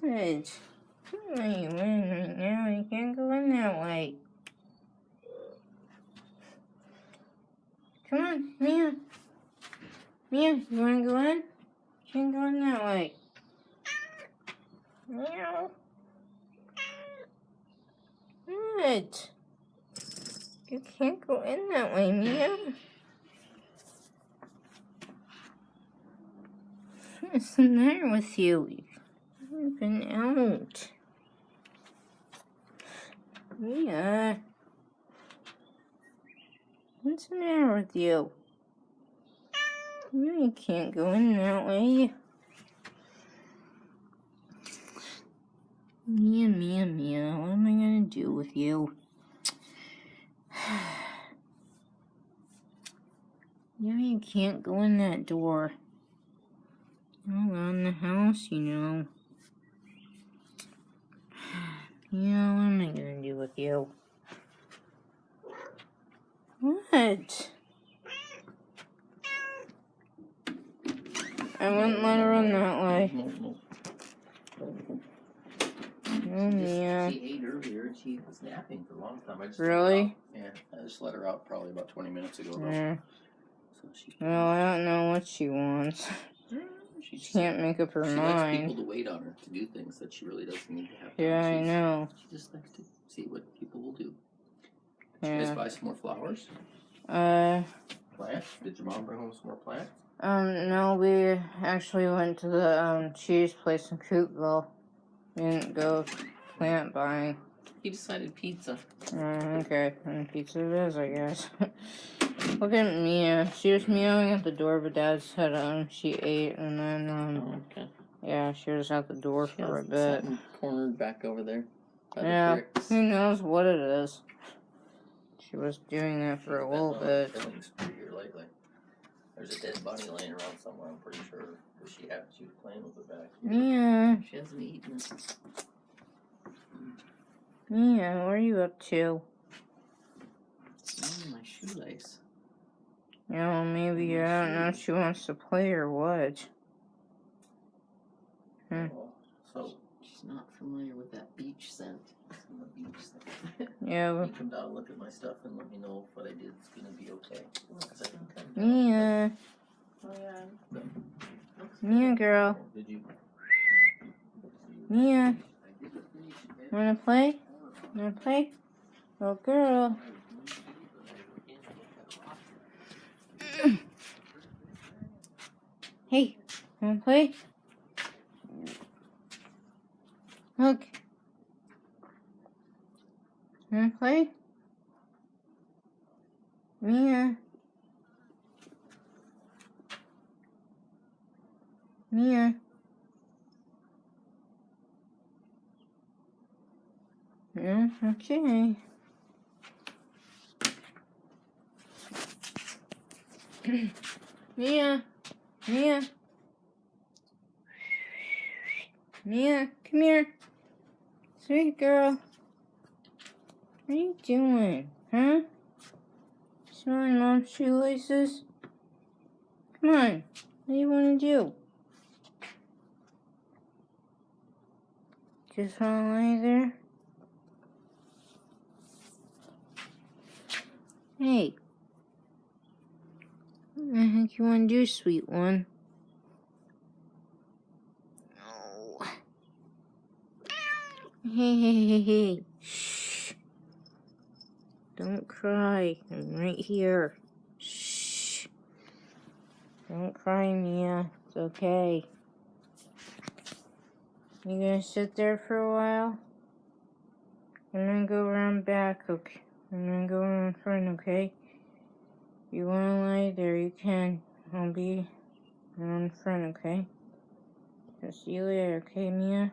Good. Where are you in right now? You can't go in that way. Come on, Mia. Mia, you want to go in? You can't go in that way. Meow. Good. You can't go in that way, Mia. What's the matter with you? You've been out. Mia. What's the matter with you? You can't go in that way. Mia, Mia, Mia. What am I going to do with you? You can't go in that door. All around the house, you know. Yeah, what am I gonna do with you? What? I wouldn't let her run that way. Oh, yeah. She ate earlier and she was napping for a long time. Really? Yeah, I just let her out probably about 20 minutes ago. Yeah. So she's Well, I don't know what she wants. She can't make up her mind. She likes people to wait on her to do things that she really doesn't need to have done. Yeah, I know. She just likes to see what people will do. Did Yeah. you guys buy some more flowers? Plants? Did your mom bring home some more plants? No, we actually went to the cheese place in Coopville. We didn't go plant buying. He decided pizza. Okay, and pizza it is, I guess. Look at Mia. She was meowing at the door, but Dad said she ate, and then okay. Yeah, she was at the door for a bit. Cornered back over there. By Yeah, the bricks. who knows what it is. She was doing that for a little bit. Here lately. There's a dead bunny laying around somewhere, I'm pretty sure. Because she was playing with it back here. Yeah. She hasn't eaten it. Yeah, what are you up to? It's on my shoelace. Yeah, well, maybe, I don't know if she wants to play or what. So, she's not familiar with that beach scent. Yeah. You come down and look at my stuff and let me know if what I did is going to be okay. Mia. Oh, yeah. Mia, girl. Did you? Mia. Wanna play? Wanna play? Oh, girl. Hey, wanna play? Look. Wanna play? Mia. Mia. Yeah, okay. Mia. Mia. Mia, come here. Sweet girl. What are you doing? Huh? Smelling Mom's shoelaces? Come on. What do you want to do? Just want to lay there? Hey. What the heck you want to do, sweet one? No. Hey. Shh. Don't cry. I'm right here. Shh. Don't cry, Mia. It's okay. You gonna sit there for a while? I'm gonna go around back, okay? I'm gonna go around front, okay? If you wanna lie there, you can. I'll be around front, okay? I'll see you later, okay, Mia?